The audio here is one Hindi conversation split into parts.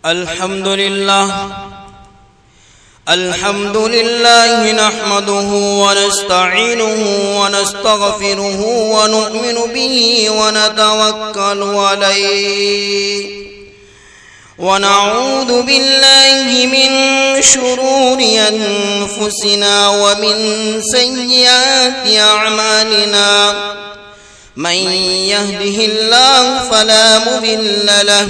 अल्हम्दुलिल्लाह नहमदुहु व नस्तईनुहु व नस्तगफिरुहु व नु'मिनु बिही व नतवक्कलु अलैहि व नऊज़ु बिल्लाहि मिन शुरूरि अनफुसिना व मिन सय्यिआति अअमालिना मन यहदिहिल्लाहु फला मुदिल्ल लहु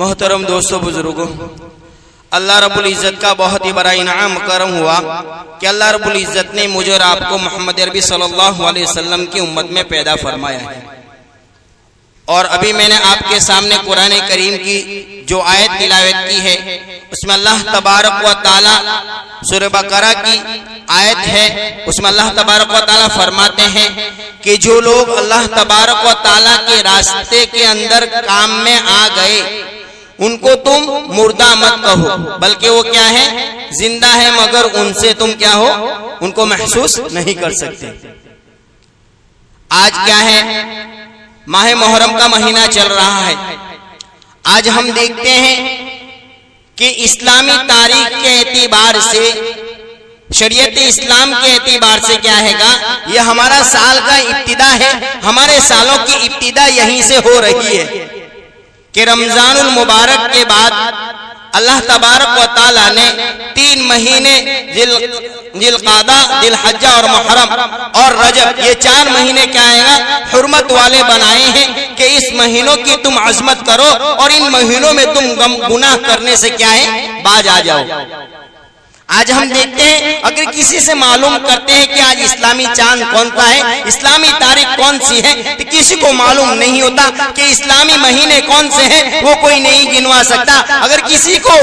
मोहतरम दोस्तों बुजुर्गों, अल्लाह रब्बुल इज़्ज़त का बहुत ही बड़ा इनाम करम हुआ कि अल्लाह रब्बुल इज़्ज़त ने मुझे और आपको मोहम्मद अरबी सल्लल्लाहु अलैहि वसल्लम की उम्मत में पैदा फरमाया है। और अभी मैंने आपके सामने कुरान करीम की जो आयत तिलावत की है उसमें अल्लाह तबारक व तआला सूरह बकरा की आयत है, उसमें अल्लाह तबारक व तआला फरमाते हैं कि जो लोग अल्लाह तबारक व तआला के रास्ते के अंदर काम में आ गए उनको तुम मुर्दा मत कहो, बल्कि वो क्या है, जिंदा है, मगर उनसे तुम क्या हो, उनको महसूस नहीं कर सकते। आज क्या है, माह मुहर्रम का महीना चल रहा है। आज हम देखते हैं कि इस्लामी तारीख के एतबार से, शरीयत इस्लाम के एतबार से क्या हैगा, यह हमारा साल का इब्तिदा है। हमारे सालों की इब्तिदा यहीं से हो रही है कि रमजानुल मुबारक के बाद अल्लाह तबारक व तआला ने 3 महीने जिलक़ादा, जिलहज्जा और मुहर्रम और रजब, ये 4 महीने क्या आएगा, हुर्मत वाले बनाए हैं कि इस महीनों की तुम अजमत करो और इन महीनों में तुम गुनाह करने से क्या है, बाज आ जाओ। आज हम देखते हैं, अगर किसी से मालूम करते हैं कि आज इस्लामी चांद कौन सा है, इस्लामी तारीख कौन सी है, तो किसी को मालूम नहीं होता कि इस्लामी महीने कौन से हैं, वो कोई नहीं गिनवा सकता। अगर किसी को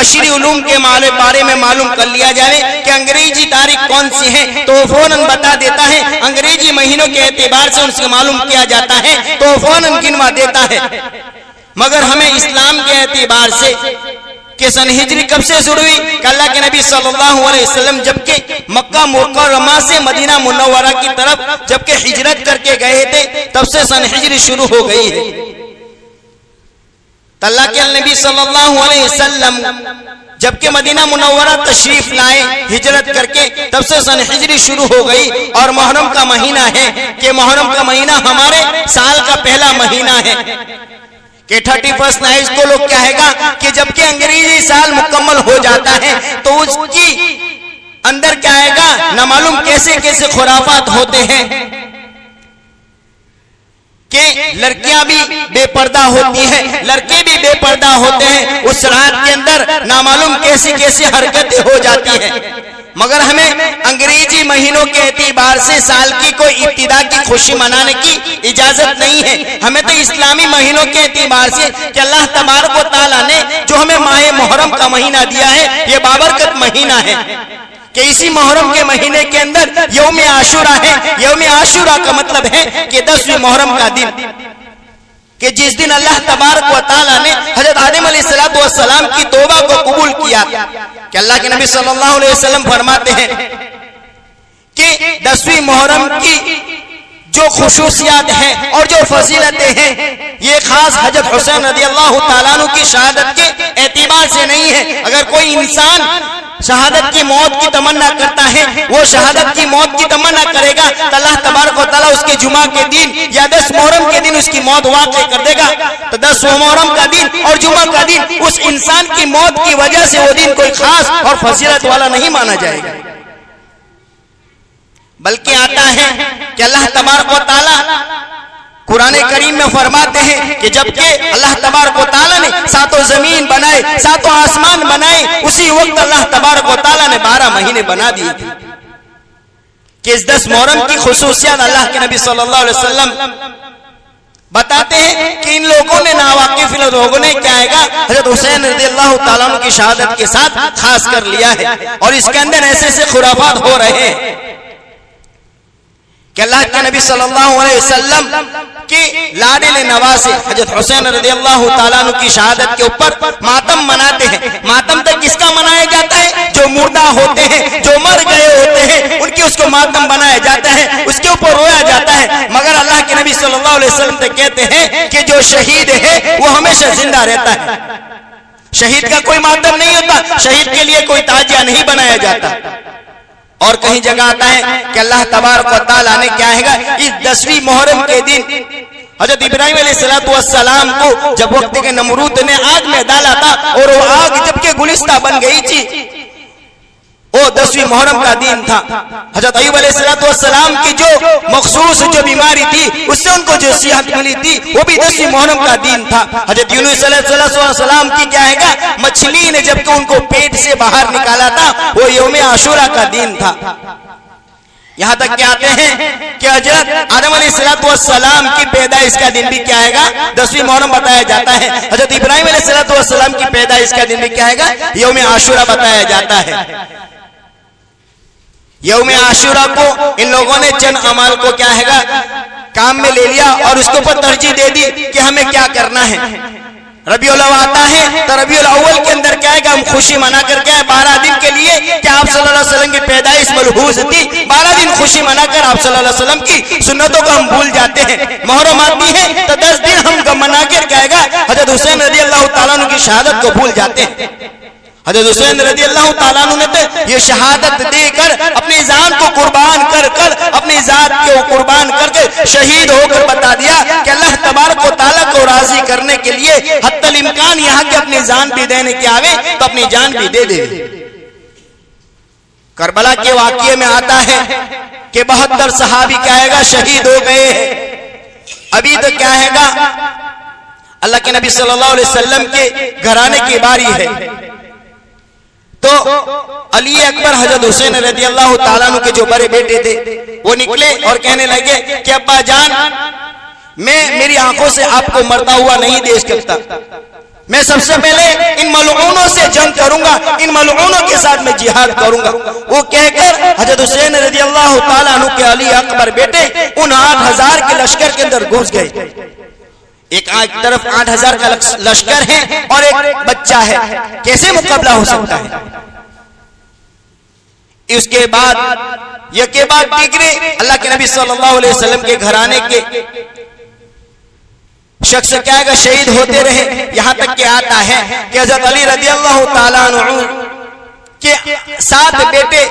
अशरी उलूम के बारे में मालूम कर लिया जाए कि अंग्रेजी तारीख कौन सी है तो फौरन बता देता है, अंग्रेजी महीनों के एतबार से उनसे मालूम किया जाता है तो फौरन गिनवा देता है। मगर हमें इस्लाम के एतबार से कि सन हिजरी कब से शुरू हुई, कि अल्लाह के नबी सल्लल्लाहु अलैहि वसल्लम जबकि मक्का मुकर्रमा से मदीना मुनव्वरा की तरफ जबकि हिजरत करके गए थे तब से सन हिजरी शुरू हो गई है। अल्लाह के नबी सल्लल्लाहु अलैहि वसल्लम जबकि मदीना मुनव्वरा तशरीफ लाए हिजरत करके तब से सन हिजरी शुरू हो गई। और मुहर्रम का महीना है कि मुहर्रम का महीना हमारे साल का पहला महीना है कि 31 नाइट को लोग कहेगा कि जबकि अंग्रेजी साल मुकम्मल हो जाता है तो उसकी अंदर क्या आएगा, न मालूम कैसे कैसे खुराफात होते हैं कि लड़कियां भी बेपर्दा होती हैं, लड़के भी बेपर्दा होते हैं। उस रात के अंदर ना मालूम कैसी कैसी हरकतें हो जाती हैं। मगर हमें अंग्रेजी महीनों के एतबार से साल की कोई इब्तिदा की खुशी मनाने की इजाजत नहीं है। हमें तो इस्लामी महीनों के एतबार से कि अल्लाह तबारक व तआला ने जो हमें माह मुहर्रम का महीना दिया है, ये बाबरकत महीना है कि इसी मुहर्रम के महीने के अंदर यौम आशूरा है। यौम आशूरा का मतलब है कि 10वें मुहर्रम का दिन, कि जिस दिन अल्लाह तबारक व तआला ने हजरत आदम अलैहिस्सलाम की तौबा को कबूल किया। कि अल्लाह के नबी सल्लल्लाहु अलैहि वसल्लम फरमाते हैं कि 10वीं मुहर्रम की जो खुशूसियात हैं और जो फजीलतें हैं, ये खास हजरत हुसैन रज़ियल्लाहु ताला अन्हु की शहादत के एतबार से नहीं है। अगर कोई इंसान शहादत की मौत की तमन्ना करता है, वो शहादत की मौत की तमन्ना करेगा तो अल्लाह तबारक व तआला उसके जुमा के दिन या 10 मुहर्रम के दिन उसकी मौत वाक़ई कर देगा। तो 10 मुहर्रम का दिन और जुमा का दिन उस इंसान की मौत की वजह से वो दिन कोई खास और फजीलत वाला नहीं माना जाएगा। बल्कि आता है कि अल्लाह तबारक व तआला कुरान करीम में फरमाते हैं कि जबकि अल्लाह तबारक व तआला ने सातों जमीन बनाए, सातों आसमान बनाए, उसी वक्त अल्लाह तबारक व तआला ने 12 महीने बना दिए थे। कि इस 10 मुहर्रम की खुसूसियत अल्लाह के नबी सल्लल्लाहु अलैहि वसल्लम बताते हैं कि इन लोगों ने, नावाकिफ लोगों ने क्या है हजरत हुसैन रज़ियल्लाहु ताला अन्हु की शहादत के साथ खास कर लिया है, और इसके अंदर ऐसे ऐसे खुराफात हो रहे हैं कि अल्लाह के नबी सल्लल्लाहु अलैहि वसल्लम के लाडले नवासे हजरत हुसैन रज़ियल्लाहु ताला अन्हु की शहादत के ऊपर मातम मनाते हैं। मातम तक किसका मनाया जाता है? जो मुर्दा होते हैं, जो मर गए होते हैं, उनकी उसको मातम बनाया जाता है, उसके ऊपर रोया जाता है। मगर अल्लाह के नबी सल्लल्लाहु अलैहि वसल्लम तो कहते हैं कि जो शहीद है वो हमेशा जिंदा रहता है, शहीद का कोई मातम नहीं होता, शहीद के लिए कोई ताजिया नहीं बनाया जाता। और कहीं जगह आता है कि अल्लाह तबारक व तआला ने क्या है इस 10वीं मुहर्रम के दिन हजरत इब्राहिम अलैहिस्सलाम को जब वक्त के नमरूद ने आग में डाला था और वो आग जबकि गुलिस्ता बन गई थी, वो 10वीं मुहर्रम का दिन था। हजरत अय्यूब अलैहिस्सलाम की जो मखसूस जो बीमारी थी उससे उनको जो सेहत मिली थी वो भी 10वीं मुहर्रम का दिन था। हजरत यूनुस अलैहिस्सलाम की क्या है मछली ने जबकि उनको पेट से बाहर निकाला था वो यौम आशूरा का दिन था। यहाँ तक क्या आते हैं कि हजरत आदम अलैहिस्सलाम की पैदाइश का दिन भी क्या है 10वीं मुहर्रम बताया जाता है। हजरत इब्राहिम अलैहिस्सलाम की पैदाइश का दिन भी क्या है यौम आशूरा बताया जाता है। यौम आशूरा को इन लोगों ने चंद अमाल को क्या है काम में ले लिया और उसके ऊपर तरजीह दे दी कि हमें क्या करना है। रबीउल अव्वल आता है तो रबीउल अव्वल के अंदर क्या है हम खुशी मना कर क्या है 12 दिन के लिए कि आप सल्लल्लाहु अलैहि वसल्लम की पैदाइश मलहूज थी, 12 दिन खुशी मनाकर आप सल्लल्लाहु अलैहि वसल्लम की सुन्नतों को हम भूल जाते हैं। मुहर्रम आती है तो 10 दिन हम मनाकर क्या है हजरत हुसैन रज़ियल्लाहु ताला अन्हु की शहादत को भूल जाते हैं। हजरत हुसैन रज़ियल्लाहु ताला अन्हु ने तो ये शहादत देकर अपनी जान को कुर्बान कर कर अपनी जात को कुर्बान करके शहीद होकर बता दिया कि अल्लाह तबारक व तआला को राजी करने के लिए हत्तल इम्कान यहाँ के अपनी जान भी देने के आवे तो अपनी जान भी दे दे। करबला के वाक़ये में आता है कि 72 सहाबी क्या है शहीद हो गए हैं। अभी तो क्या है अल्लाह के नबी सल्लल्लाहु अलैहि वसल्लम के घराने की बारी है तो अली अकबर हजरत हुसैन रज़ियल्लाहु ताला अन्हु के जो बड़े बेटे थे वो निकले और कहने लगे कि अब्बा जान मैं मेरी आंखों से आपको मरता हुआ नहीं देख सकता, मैं सबसे पहले इन मलऊनों से जंग करूंगा, इन मलऊनों के साथ मैं जिहाद करूंगा। वो कहकर हजरत हुसैन रज़ियल्लाहु ताला अन्हु के अली अकबर बेटे उन 8000 के लश्कर के अंदर घुस गए। एक तरफ 8000 का लश्कर है और एक बच्चा है, कैसे मुकाबला हो सकता है। उसके बाद ये बाद तीसरे अल्लाह के नबी सल्लल्लाहु अलैहि वसल्लम के घराने के शख्स क्या है शहीद होते रहे। यहां तक के आता है कि हजरत अली रज़ियल्लाहु ताला अन्हु के 7 बेटे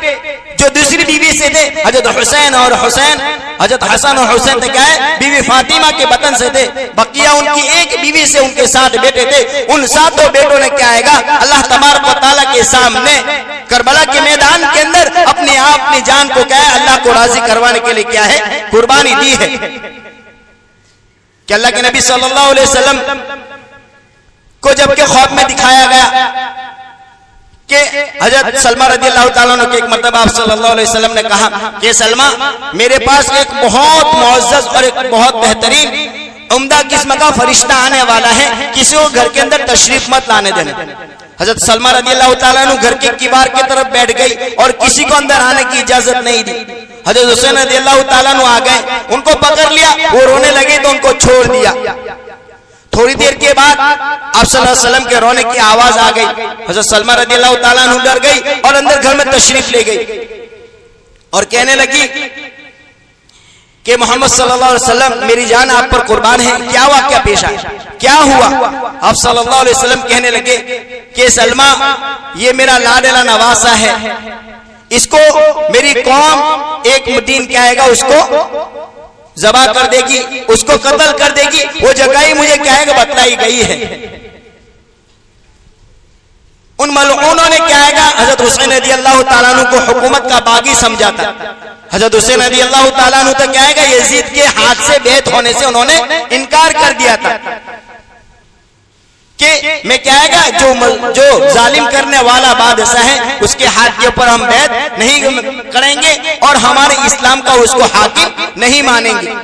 जो दूसरी बीवी से थे हजरत हुसैन और हुसैन, हजरत हसन और हुसैन थे क्या है बीवी फातिमा के बतन से थे, बकिया उनकी एक बीवी से उनके 7 बेटे थे। उन 7 बेटों ने क्या आएगा अल्लाह तबारक व तआला के सामने करबला के मैदान के अंदर अपने आप अपनी जान को क्या है अल्लाह को राजी करवाने के लिए क्या है कुर्बानी दी है। कि अल्लाह के नबी सल्लल्लाहु अलैहि वसल्लम को जबकि ख्वाब में दिखाया गया कि हजरत सलमा रज़ियल्लाहु ताला अन्हु के एक मर्तबा आप सल्लल्लाहु अलैहि वसल्लम ने कहा कि सलमा मेरे पास एक बहुत मुअज़्ज़ज़ और एक बहुत बेहतरीन उम्दा किस्म का फरिश्ता आने वाला है, किसी को घर के अंदर तशरीफ मत लाने देना। हजरत सलमा रज़ियल्लाहु ताला अन्हु घर के किवार की तरफ बैठ गई और किसी को अंदर आने की इजाजत नहीं दी। हजरत हुसैन रज़ियल्लाहु ताला अन्हु आ गए, उनको पकड़ लिया, वो रोने लगे तो उनको छोड़ दिया। थोड़ी देर के बाद आप सल्लल्लाहु अलैहि वसल्लम के रोने की आवाज आ गई। हजरत सलमा रज़ियल्लाहु ताला अन्हु डर गई और अंदर घर में तशरीफ ले गई और कहने लगी कि मोहम्मद सल्लल्लाहु अलैहि वसल्लम मेरी जान आप पर कुर्बान है, क्या वाक़या पेश आया, क्या हुआ। आप सल्लल्लाहु अलैहि वसल्लम कहने लगे कि सलमा ये मेरा लाडला नवासा है, इसको मेरी कौम एक दिन क्या आएगा उसको ज़बा कर देगी, उसको कत्ल कर देगी। वो जगह ही मुझे क्या है बतलाई गई है। उन मलऊनों ने क्या है हजरत हुसैन रज़ियल्लाहु ताला अन्हु को हुकूमत का बागी समझा था। हजरत हुसैन रज़ी अल्लाह ताला अन्हु तो क्या है, यजीद के हाथ से बैत होने से उन्होंने इनकार कर दिया था कि मैं क्या है, जो जालिम करने वाला बादशाह है उसके हाथ के ऊपर हम बैत नहीं करेंगे और हमारे इस्लाम का उसको हाकिम नहीं मानेंगे।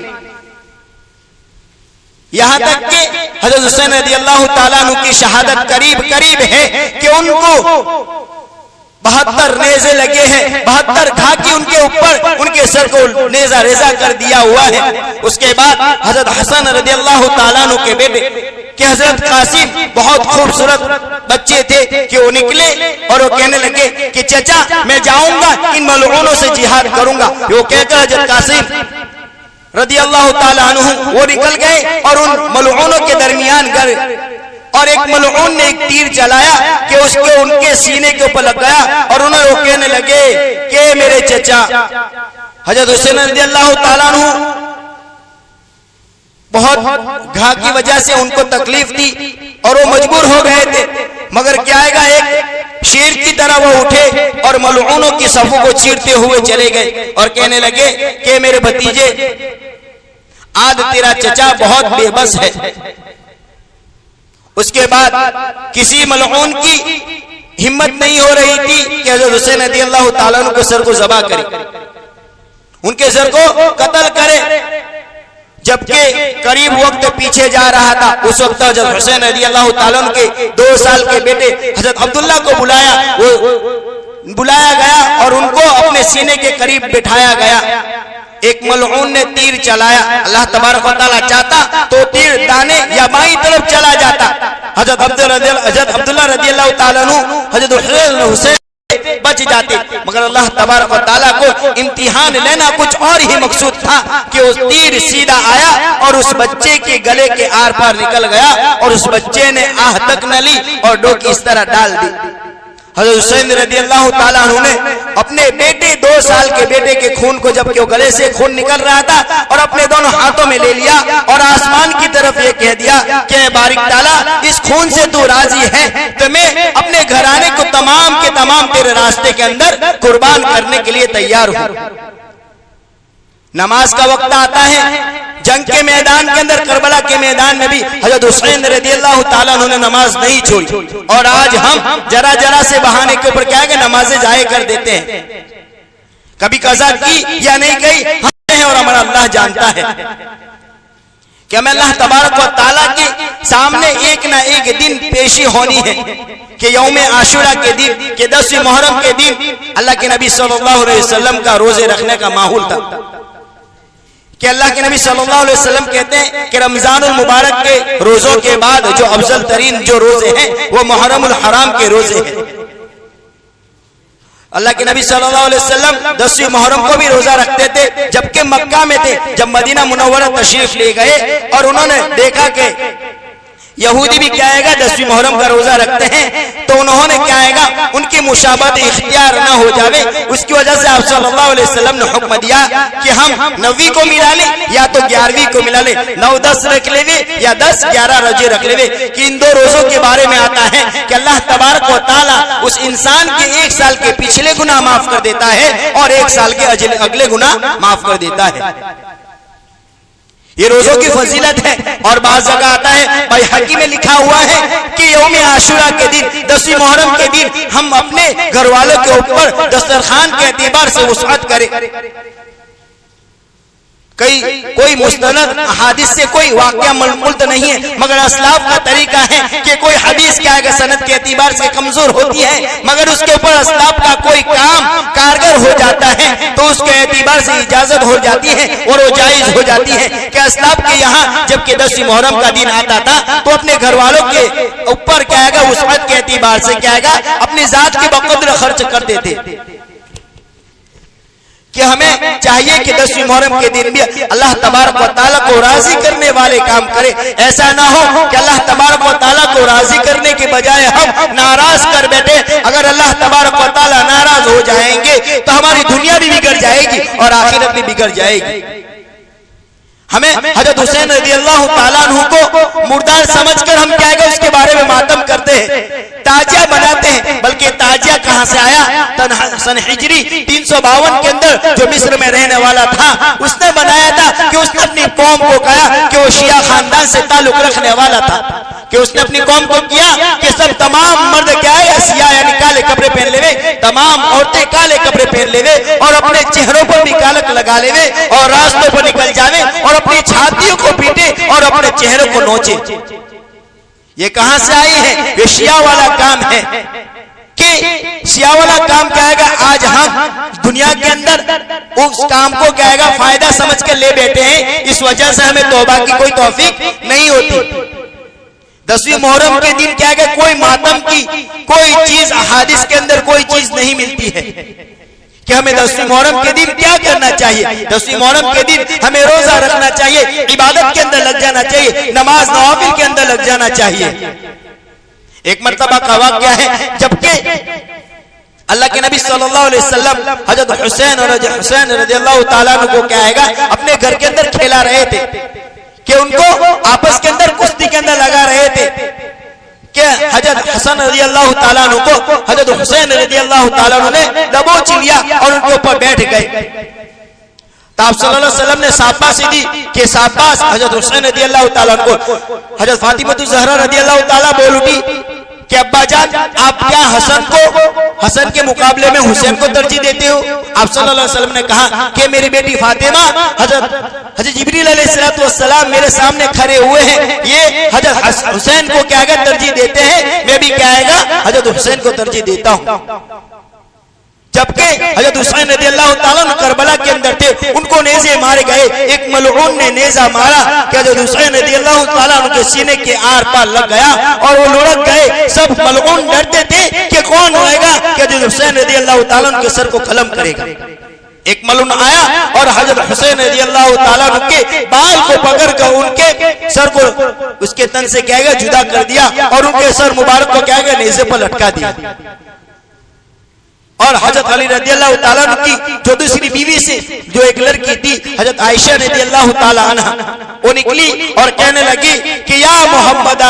यहां तक कि हजरत हुसैन रज़ी अल्लाह ताला अन्हु की शहादत करीब करीब है कि उनको 72 नेज़े लगे हैं, 72 घाटी उनके ऊपर, उनके सर को नेज़ा रेज़ा कर दिया हुआ है। उसके बाद हजरत हसन रज़ी अल्लाह ताला अन्हु के बेटे कि हजरत कासिम बहुत खूबसूरत बच्चे थे कि वो निकले और वो कहने लगे कि चचा मैं जाऊंगा इन मलऊनों से जिहाद करूंगा। वो कहकर हजरत कासिम रज़ी अल्लाह ताला अन्हु वो निकल गए और उन मलऊनों के दरमियान गए और एक मलऊन ने एक तीर चलाया कि उसके उनके सीने के ऊपर लग गया और उन्हें वो कहने लगे कि मेरे चचा। हजरत हुसैन रज़ी अल्लाह ताला अन्हु बहुत घा की वजह से उनको तकलीफ थी और वो मजबूर हो गए थे, मगर क्या आएगा, एक शेर की तरह वो उठे और मलऊनों की सफों को चीरते हुए चले गए और कहने लगे कि मेरे भतीजे, आज तेरा चचा बहुत बेबस है। उसके बाद किसी मलऊन की हिम्मत नहीं हो रही थी कि हजरत हुसैन रज़ी अल्लाह ताला अन्हु के सर को ज़बह करे, उनके सर को कत्ल करे। जबकि करीब वक्त पीछे जा रहा था, उस वक्त हजरत हुसैन रज़ी अल्लाह ताला अन्हु के 2 साल के बेटे हजरत अब्दुल्ला को बुलाया गया और उनको अपने सीने के करीब बिठाया गया। एक मलऊन ने तीर चलाया, अल्लाह तबारक व तआला चाहता तो तीर दाने या बाईं तरफ चला जाता, हजरत अब्दुल्ला रज़ी अल्लाह ताला अन्हु हजरत हुसैन बच जाते, मगर अल्लाह तबारक व तआला को इम्तिहान लेना कुछ और ही मकसूद था कि उस तीर सीधा आया और उस बच्चे के गले के आर पार निकल गया और उस बच्चे ने आह तक न ली और डोकी इस तरह डाल दी। हजरत हुसैन रज़ी अल्लाह ताला अन्हु ने अपने बेटे 2 साल के बेटे के खून को, जबकि वो गले से खून निकल रहा था, और अपने दोनों हाथों में ले लिया और आसमान की तरफ ये कह दिया कि बारिक ताला इस खून से तू राजी है तो मैं अपने घराने को तमाम के तमाम तेरे रास्ते के अंदर कुर्बान करने के लिए तैयार हूं। नमाज का वक्त आता है, जंग के मैदान के अंदर, करबला के मैदान में भी हजरत हुसैन रज़ी अल्लाह ताला अन्हु ने नमाज नहीं छोड़ी और आज हम जरा जरा से बहाने के ऊपर क्या है कि नमाजें जाए कर देते हैं। कभी कज़ा की या नहीं गई हम और हमारा अल्लाह जानता है कि हमें अल्लाह तबारक व तआला के सामने एक ना एक दिन पेशी होनी है कि यौम आशुरा के दिन, कि 10वीं मुहर्रम के दिन अल्लाह के नबी सल्लल्लाहु अलैहि वसल्लम का रोजे रखने का माहौल था कि अल्लाह के नबी सल्लल्लाहु अलैहि वसल्लम कहते हैं कि रमजानुल मुबारक के रोजों के बाद जो अफजल तरीन जो रोजे हैं वो मुहर्रमुल हराम के रोजे हैं। अल्लाह के नबी सल्लल्लाहु अलैहि वसल्लम 10वीं मुहर्रम को भी रोजा रखते थे, जबकि मक्का में थे। जब मदीना मुनव्वरा तशरीफ ले गए और उन्होंने देखा कि यहूदी भी क्या आएगा 10वीं मुहर्रम का रोजा रखते हैं, तो उन्होंने क्या आएगा उनकी मुशाबहत इख्तियार ना हो जावे, उसकी वजह से आप सल्लल्लाहु अलैहि वसल्लम ने हुक्म दिया कि हम 9वीं को मिला ले या तो 11वीं को मिला ले, 9-10 रख लेवे या 10-11 रोजे रख लेवे। कि इन 2 रोजों के बारे में आता है कि अल्लाह तबारक व तआला उस इंसान के 1 साल के पिछले गुनाह माफ कर देता है और 1 साल के अगले गुनाह माफ कर देता है। ये रोजों की फजीलत है। और बाज़ जगह आता है बैहक़ी में लिखा हुआ है कि यौम आशुरा के दिन, 10वीं मुहर्रम के दिन हम अपने घर वालों के ऊपर दस्तरखान के एतबार से वुसअत करें। कोई मुस्तनद हदीस से कोई वाक़या मुल्त नहीं है, मगर असलाफ का तरीका है कि कोई हदीस क्या है सनद के एतबार से कमजोर होती है, मगर उसके ऊपर असलाफ का कोई काम कारगर हो जाता है तो उसके एतबार से इजाजत हो जाती है और वो जायज हो जाती है। कि असलाफ के यहाँ जबकि 10वीं मुहर्रम का दिन आता था तो अपने घर वालों के ऊपर क्या है वुसअत के एतबार से क्या है अपनी जात की बकद्र खर्च करते थे। कि हमें चाहिए कि 10वीं मुहर्रम के दिन भी अल्लाह तबारक व तआला को राजी करने वाले काम करें। ऐसा ना हो कि अल्लाह तबारक व तआला को राजी करने के बजाय हम नाराज कर बैठे। अगर अल्लाह तबारक व तआला नाराज हो जाएंगे तो हमारी दुनिया भी बिगड़ जाएगी और आखिरत भी बिगड़ जाएगी। हमें हजरत हुसैन रज़ी अल्लाह ताला अन्हु को मुर्दार समझकर हम क्या है उसके बारे में मातम करते हैं, ताजिया बनाते हैं, बल्कि ताजिया कहां से आया? सन हिजरी 352 के अंदर जो मिस्र में रहने वाला था उसने बनाया था कि उसने अपनी कौम को कहा कि वो शिया खानदान से ताल्लुक रखने वाला था, कि उसने अपनी कौम को किया कि सब तमाम मर्द क्या है सिया यानी काले कपड़े पहन लेवे, तमाम औरतें काले कपड़े पहन लेवे और अपने चेहरों पर भी कालक लगा लेवे और रास्तों पर निकल जावे और अपनी छातियों को पीटे और अपने चेहरों को नोचे। ये कहां से आई है? ये शिया वाला काम है कि शिया वाला काम क्या है? आज हम दुनिया के अंदर उस काम को क्या है फायदा समझ कर ले बैठे हैं, इस वजह से हमें तौबा की कोई तौफीक नहीं होती। 10वीं मुहर्रम के दिन क्या है कोई मातम की कोई चीज हादिस के अंदर कोई चीज नहीं मिलती है कि हमें 10वीं मुहर्रम के दिन क्या करना चाहिए। 10वीं मुहर्रम के दिन हमें रोजा रखना चाहिए, इबादत के अंदर लग जाना चाहिए, नमाज नवाफिल के अंदर लग जाना चाहिए। एक मर्तबा का वाक़या है जबकि अल्लाह के नबी सल्लल्लाहु अलैहि वसल्लम हजरत हुसैन रज़ियल्लाहु ताला अन्हु को क्या है अपने घर के अंदर खेला रहे थे कि उनको आपस के अंदर कुश्ती के अंदर लगा रहे थे कि हजरत हसन रज़ियल्लाहु ताला अन्हु को हजरत हुसैन रज़ियल्लाहु ताला अन्हु ने दबोच लिया और उनके ऊपर बैठ गए। तो आप सल्लल्लाहु अलैहि वसल्लम ने शाबाशी दी कि शाबाश हजरत हुसैन रज़ियल्लाहु ताला अन्हु को। हजरत फातिमा ज़हरा रज़ियल्लाहु ताला बोल उठी कि अब्बा जान आप क्या हसन के मुकाबले में हुसैन को तरजीह देते हो? आप सल्लल्लाहु अलैहि वसल्लम ने कहा कि मेरी बेटी फातिमा हजरत जिब्रील अलैहिस्सलाम मेरे सामने खड़े हुए हैं, ये हजरत हुसैन को क्या है तरजीह देते हैं, मैं भी क्या है हजरत हुसैन को तरजीह देता हूं। जबकि हजरत हुसैन रज़ियल्लाहु ताला अन्हु करबला के अंदर थे, उनको नेज़े मारे गए। एक मलऊन ने नेज़ा मारा कि हजरत हुसैन रज़ियल्लाहु ताला अन्हु के सीने के आर पार लग गया और वो लुढ़क गए। सब मलऊन डरते थे कि कौन होएगा कि हजरत हुसैन रज़ियल्लाहु ताला अन्हु के सर को कलम करेगा। एक मलऊन आया और हजरत हुसैन रज़ियल्लाहु ताला अन्हु के बाल को पकड़कर उनके सर को उसके तन से क्या है जुदा कर दिया और उनके सर मुबारक को क्या है नेज़े पर लटका दिया। और हजरत अली रज़ियल्लाहु ताला अन्हु की जो दूसरी बीवी से जो एक लड़की थी हजरत आयशा रज़ियल्लाहु ताला अन्हा, वो निकली और कहने लगी कि या मोहम्मदा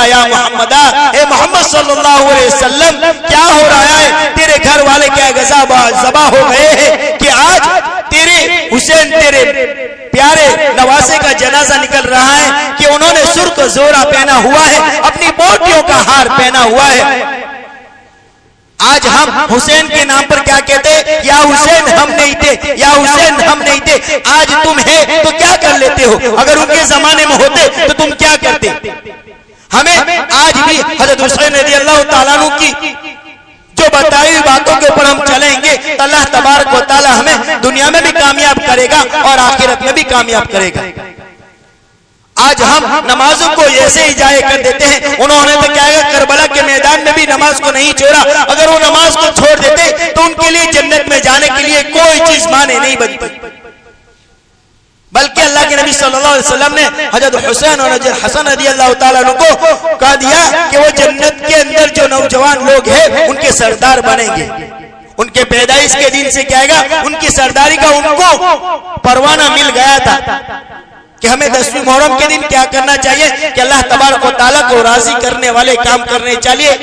ए मोहम्मद सल्लल्लाहु अलैहि वसल्लम क्या हो रहा है? तेरे घर वाले क्या ज़बा हो गए हैं कि आज तेरे हुसैन तेरे प्यारे नवासे का जनाजा निकल रहा है कि उन्होंने सुर्ख जोरा पहना हुआ है, अपनी बोटियों का हार पहना हुआ है। आज हम हुसैन के नाम पर क्या कहते? या हुसैन हम नहीं थे, या हुसैन हम नहीं थे। आज तुम है तो क्या कर लेते हो? अगर उनके जमाने में होते तो तुम क्या करते? हमें आज भी हजरत हुसैन रज़ियल्लाहु ताला अन्हु की जो बताई हुई बातों के ऊपर हम चलेंगे तो अल्लाह तबारक व तआला हमें दुनिया में भी कामयाब करेगा और आखिरत में भी कामयाब करेगा। आज हम नमाजों को ऐसे ही जाए कर देते हैं। उन्होंने तो क्या है करबला के मैदान में भी नमाज को नहीं छोड़ा। अगर वो नमाज को छोड़ देते तो उनके लिए जन्नत में जाने के लिए कोई चीज माने नहीं बनती, बल्कि अल्लाह के नबी सल्लल्लाहु अलैहि वसल्लम ने हजरत हुसैन और हसन रज़ियल्लाहु ताला अन्हु को कह दिया कि वो जन्नत के अंदर जो नौजवान लोग हैं उनके सरदार बनेंगे। उनके पैदाइश के दिन से क्या है उनकी सरदारी का उनको परवाना मिल गया था कि हमें 10वीं मुहर्रम के दिन क्या करना चाहिए कि अल्लाह तबारक व तआला को राजी करने वाले काम करने चाहिए,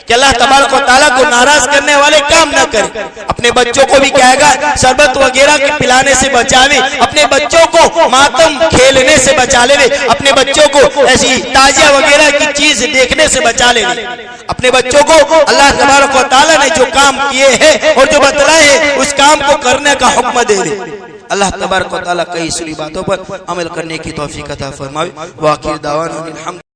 कि अल्लाह तबारक व तआला को नाराज करने वाले काम न करें। अपने बच्चों को भी क्या है शरबत वगैरह के पिलाने से बचावे, अपने बच्चों को मातम खेलने से बचा ले, अपने बच्चों को ऐसी ताजिया वगैरह की चीज देखने से बचा ले। अपने बच्चों को अल्लाह तबारक व तआला ने जो काम किए हैं और जो बतलाए हैं उस काम को करने का हुक्म दे दे। अल्लाह तबारक व तआला कई सारी बातों पर अमल करने की तौफीक अता फरमावे। व आखिर दावाना